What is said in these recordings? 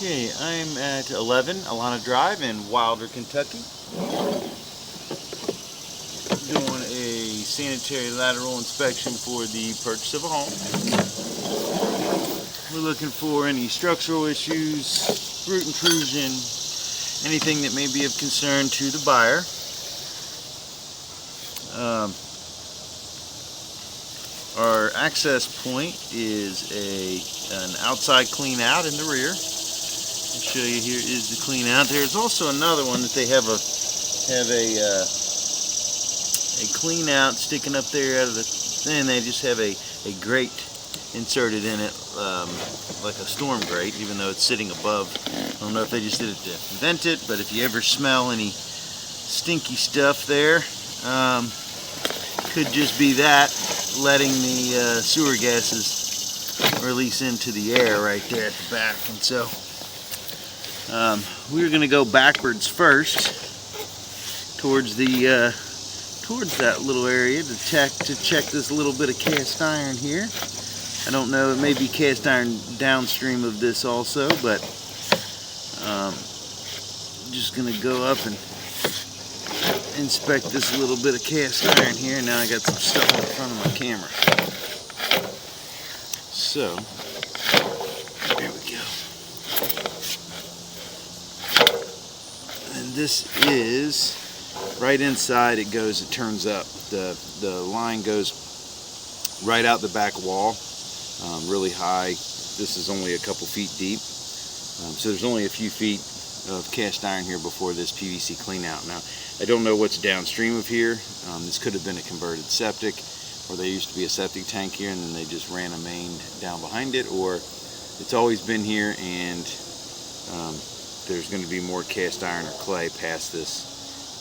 Okay, I'm at 11 Alanna Drive in Wilder, Kentucky. Doing a sanitary lateral inspection for the purchase of a home. We're looking for any structural issues, root intrusion, anything that may be of concern to the buyer. Our access point is an outside clean out in the rear. I'll show you. Here is the clean out. There's also another one that they have a clean out sticking up there out of the thing. They just have a grate inserted in it, like a storm grate, even though it's sitting above. I don't know if they just did it to vent it, but if you ever smell any stinky stuff there, could just be that letting the sewer gases release into the air right there at the back. And so we're going to go backwards first towards the towards that little area to check this little bit of cast iron here. I don't know, it may be cast iron downstream of this also, but just going to go up and inspect this little bit of cast iron here. Now I got some stuff in front of my camera. So, there we go. And this is right inside. It turns up. The line goes right out the back wall, really high. This is only a couple feet deep. So there's only a few feet of cast iron here before this PVC clean out. Now, I don't know what's downstream of here. This could have been a converted septic, or there used to be a septic tank here and then they just ran a main down behind it, or it's always been here and there's going to be more cast iron or clay past this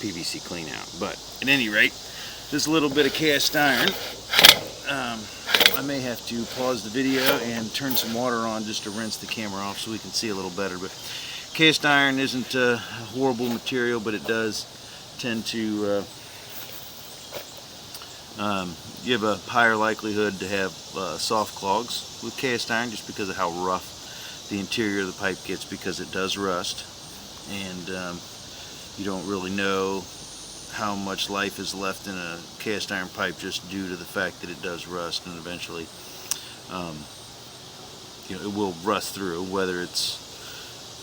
PVC clean out. But at any rate, this little bit of cast iron, I may have to pause the video and turn some water on just to rinse the camera off so we can see a little better. But cast iron isn't a horrible material, but it does tend to give a higher likelihood to have soft clogs with cast iron, just because of how rough the interior of the pipe gets, because it does rust, and you don't really know how much life is left in a cast iron pipe just due to the fact that it does rust, and eventually it will rust through, whether it's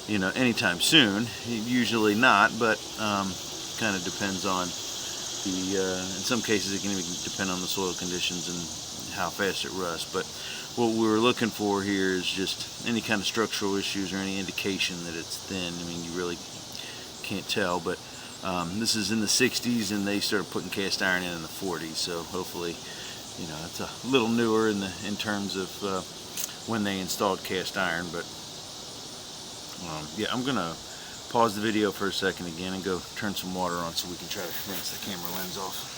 anytime soon. Usually not, but kind of depends on the in some cases it can even depend on the soil conditions and how fast it rusts. But what we're looking for here is just any kind of structural issues or any indication that it's thin. I mean, you really can't tell, but this is in the 60s and they started putting cast iron in the 40s, so hopefully it's a little newer in terms of when they installed cast iron. But yeah, I'm gonna pause the video for a second again and go turn some water on so we can try to rinse the camera lens off.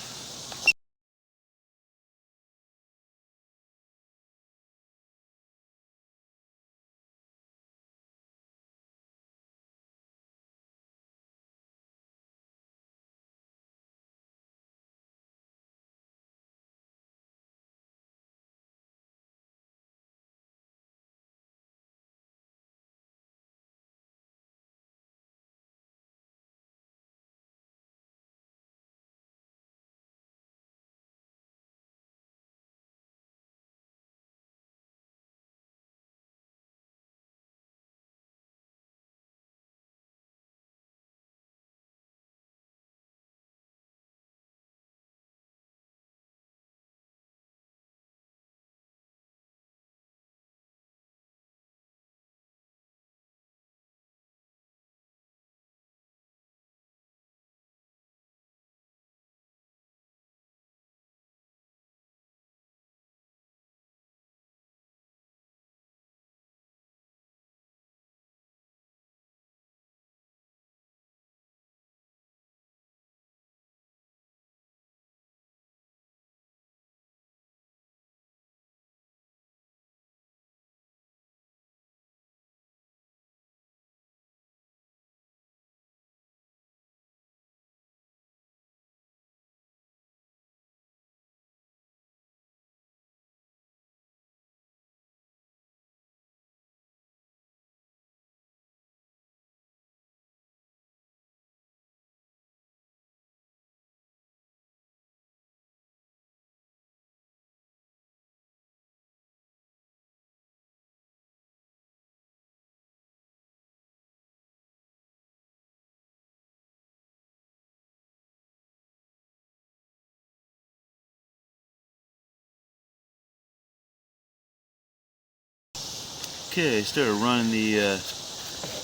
Okay, started running the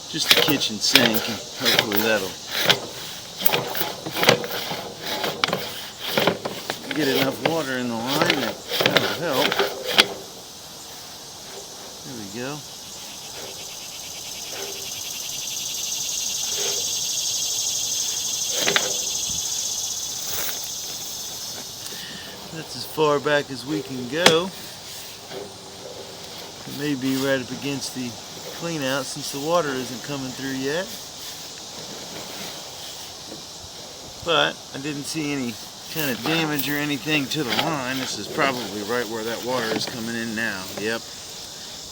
just the kitchen sink, and hopefully that'll get enough water in the line that'll help. There we go. That's as far back as we can go. It may be right up against the clean out since the water isn't coming through yet. But I didn't see any kind of damage or anything to the line. This is probably right where that water is coming in now. Yep.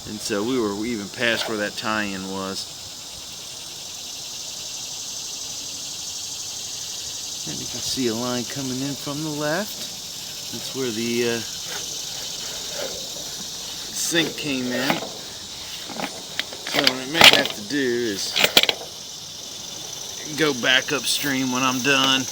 And so we were even past where that tie-in was. And you can see a line coming in from the left. That's where the sink came in. So what I may have to do is go back upstream when I'm done.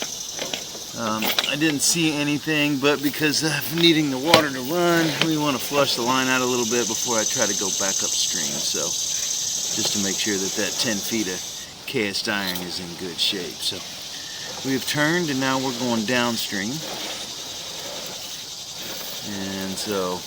I didn't see anything, but because of needing the water to run, we want to flush the line out a little bit before I try to go back upstream. So just to make sure that that 10 feet of cast iron is in good shape. So we have turned and now we're going downstream. And so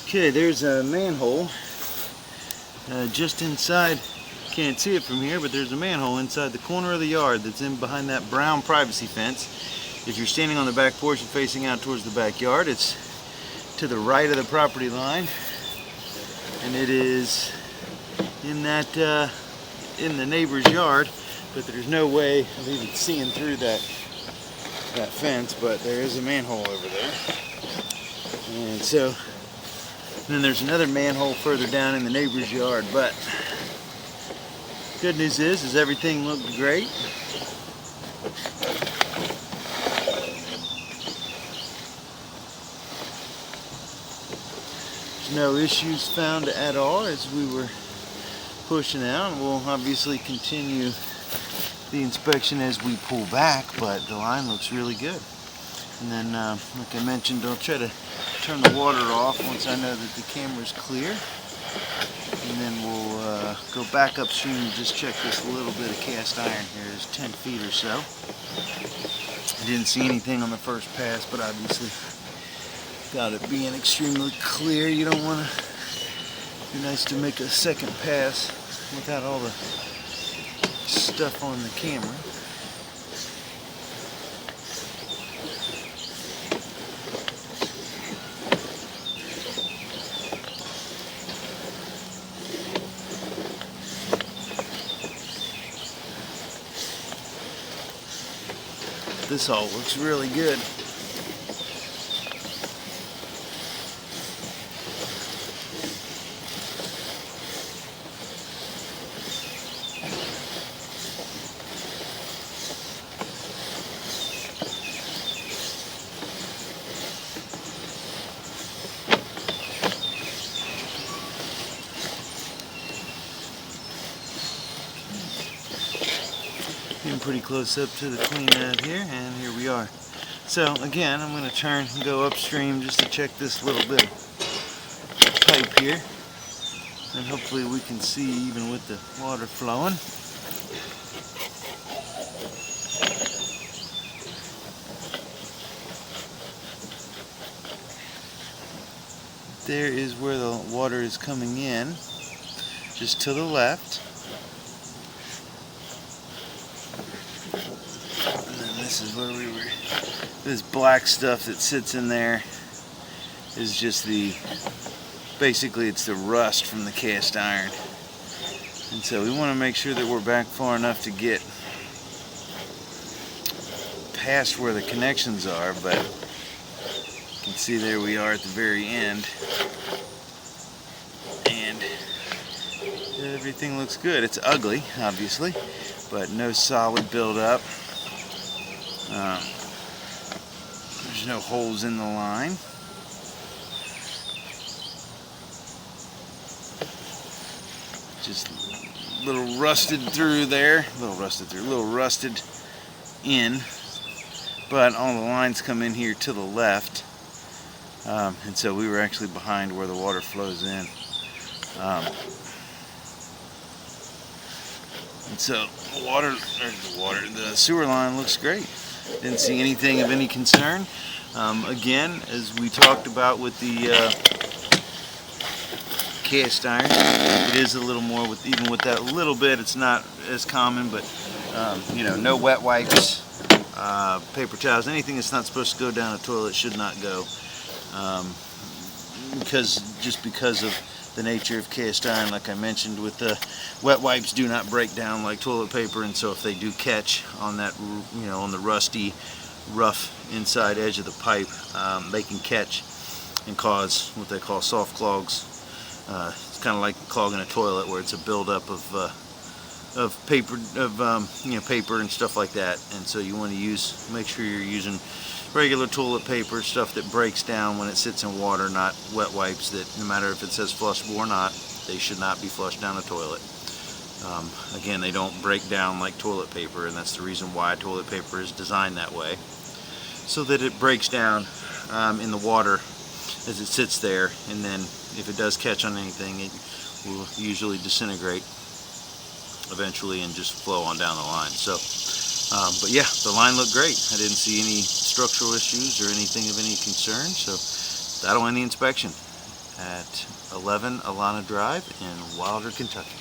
okay, there's a manhole just inside. Can't see it from here, but there's a manhole inside the corner of the yard that's in behind that brown privacy fence. If you're standing on the back porch and facing out towards the backyard, it's to the right of the property line, and it is in that in the neighbor's yard. But there's no way of even seeing through that fence. But there is a manhole over there, and so. And then there's another manhole further down in the neighbor's yard. But good news is everything looked great. There's no issues found at all as we were pushing out. And we'll obviously continue the inspection as we pull back, but the line looks really good. And then, like I mentioned, I'll try to turn the water off once I know that the camera's clear. And then we'll go back upstream and just check this little bit of cast iron here. It's 10 feet or so. I didn't see anything on the first pass, but obviously, without it being extremely clear, you don't want to. It'd be nice to make a second pass without all the stuff on the camera. This all looks really good. Getting pretty close up to the clean out here, and here we are. So again, I'm going to turn and go upstream just to check this little bit of pipe here, and hopefully we can see even with the water flowing. There is where the water is coming in, just to the left. And then this this is where we were. This black stuff that sits in there is just basically it's the rust from the cast iron. And so we want to make sure that we're back far enough to get past where the connections are, but you can see there we are at the very end. And everything looks good. It's ugly, obviously, but no solid buildup. There's no holes in the line. Just a little rusted through there, a little rusted in, but all the lines come in here to the left, and so we were actually behind where the water flows in. And so the sewer line looks great. Didn't see anything of any concern. Again, as we talked about with the cast iron, it is a little more, even with that little bit, it's not as common, but you know, no wet wipes, paper towels, anything that's not supposed to go down a toilet should not go, because of the nature of cast iron. Like I mentioned, with the wet wipes do not break down like toilet paper, and so if they do catch on that, you know, on the rusty, rough inside edge of the pipe, they can catch and cause what they call soft clogs. It's kind of like clogging a toilet, where it's a buildup of paper, you know, paper and stuff like that. And so you want to make sure you're using regular toilet paper, stuff that breaks down when it sits in water, not wet wipes that, no matter if it says flushable or not, they should not be flushed down a toilet. Again, they don't break down like toilet paper, and that's the reason why toilet paper is designed that way, so that it breaks down in the water as it sits there, and then if it does catch on anything, it will usually disintegrate eventually and just flow on down the line. So, but yeah, the line looked great. I didn't see any structural issues or anything of any concern, so that'll end the inspection at 11 Alanna Drive in Wilder, Kentucky.